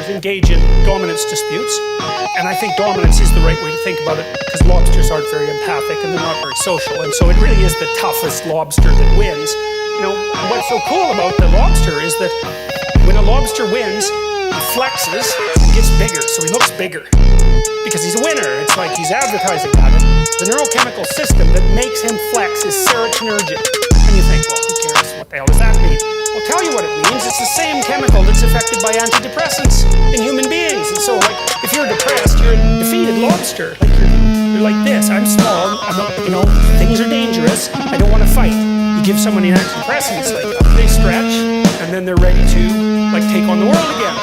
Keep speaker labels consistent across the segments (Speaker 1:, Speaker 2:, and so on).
Speaker 1: lobsters engage in dominance disputes. And I think dominance is the right way to think about it, because lobsters aren't very empathic and they're not very social. And so it really is the toughest lobster that wins. You know, what's so cool about the lobster is that when a lobster wins, he flexes and gets bigger, so he looks bigger. Because he's a winner. It's like he's advertising at it. The neurochemical system that makes him flex is serotonergic. And you think, well, who cares? What the hell does that mean? I'll tell you what it means. It's the same chemical that's affected by antidepressants in human beings. And so, like, if you're depressed, you're a defeated lobster. Like, you're like this. I'm small. I'm not, you know, things are dangerous. I don't want to fight. You give someone an antidepressant, it's like they stretch, and then they're ready to, like, take on the world again.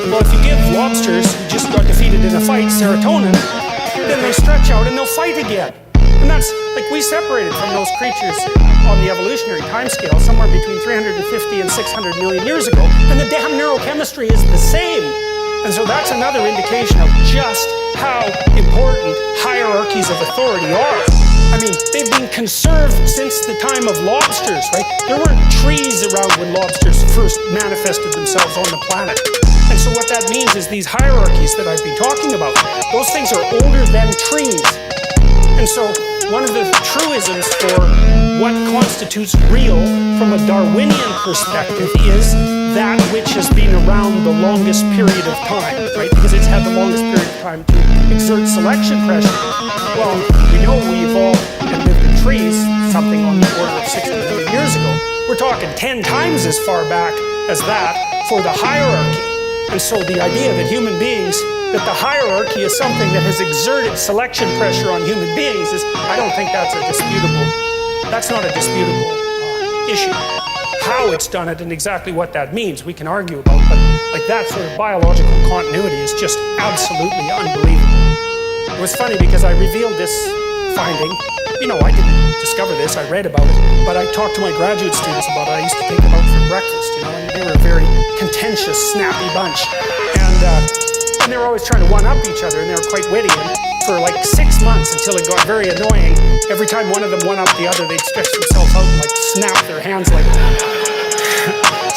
Speaker 1: Well, if you give lobsters who just got defeated in a fight serotonin, then they stretch out and they'll fight again. And that's, like, we separated from those creatures on the evolutionary timescale somewhere between 350 and 600 million years ago, and the damn neurochemistry is the same. And so that's another indication of just how important hierarchies of authority are. I mean, they've been conserved since the time of lobsters, right? There weren't trees around when lobsters first manifested themselves on the planet. And so what that means is these hierarchies that I've been talking about, those things are older than trees. And so one of the truisms for what constitutes real from a Darwinian perspective is that which has been around the longest period of time, right? Because it's had the longest period of time to exert selection pressure. Well, we know we evolved and lived in trees something on the order of 60 million years ago. We're talking 10 times as far back as that for the hierarchy. And so the idea that human beings, that the hierarchy is something that has exerted selection pressure on human beings is, I don't think that's not a disputable issue. How it's done it and exactly what that means, we can argue about, but like that sort of biological continuity is just absolutely unbelievable. It was funny because I revealed this finding. You know, I didn't discover this, I read about it, but I talked to my graduate students about it. I used to take them out for breakfast, you know, and they were a very contentious, snappy bunch. And they were always trying to one-up each other, and they were quite witty. And for like 6 months until it got very annoying, every time one of them one-upped the other, they'd stretch themselves out and like snap their hands like that.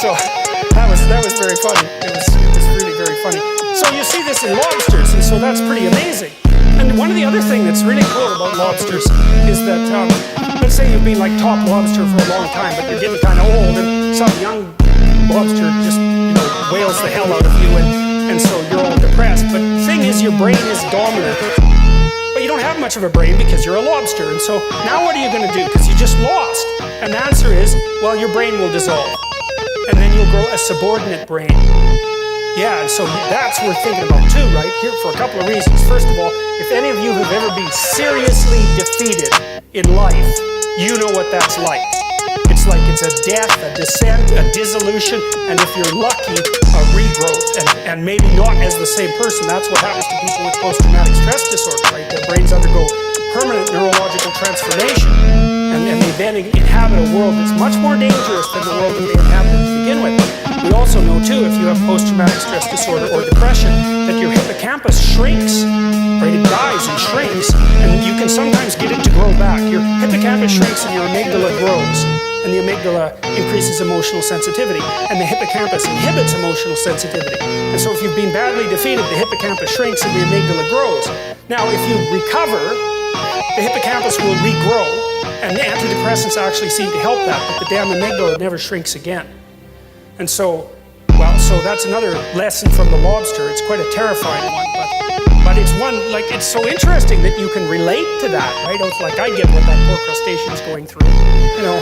Speaker 1: So that was very funny. It was really very funny. So you see this in lobsters, and so that's pretty amazing. And one of the other things that's really cool about lobsters is that, let's say you've been like top lobster for a long time, but you're getting kind of old, and some young lobster just, you know, whales the hell out of you, and so you're all depressed. But the thing is, your brain is dominant. But you don't have much of a brain because you're a lobster. And so now what are you going to do? Because you just lost. And the answer is, well, your brain will dissolve. And then you'll grow a subordinate brain. Yeah, and so that's worth thinking about too, right? Here for a couple of reasons. First of all, if any of you have ever been seriously defeated in life, you know what that's like. It's like it's a death, a descent, a dissolution, and if you're lucky, a regrowth, and maybe not as the same person. That's what happens to people with post-traumatic stress disorder, right? Their brains undergo permanent neurological transformation, and they then inhabit a world that's much more dangerous than the world that they inhabited to begin with. We also know too, if you have post-traumatic stress disorder or depression, that your hippocampus shrinks, right? It dies and shrinks, and you can sometimes get it to grow back. Your hippocampus shrinks and your amygdala grows. And the amygdala increases emotional sensitivity, and the hippocampus inhibits emotional sensitivity. And so if you've been badly defeated, the hippocampus shrinks and the amygdala grows. Now, if you recover, the hippocampus will regrow, and the antidepressants actually seem to help that, but the damn amygdala never shrinks again. And so, well, so that's another lesson from the lobster. It's quite a terrifying one, but it's one, like, it's so interesting that you can relate to that, right? It's like I get what that poor crustacean's going through, you know.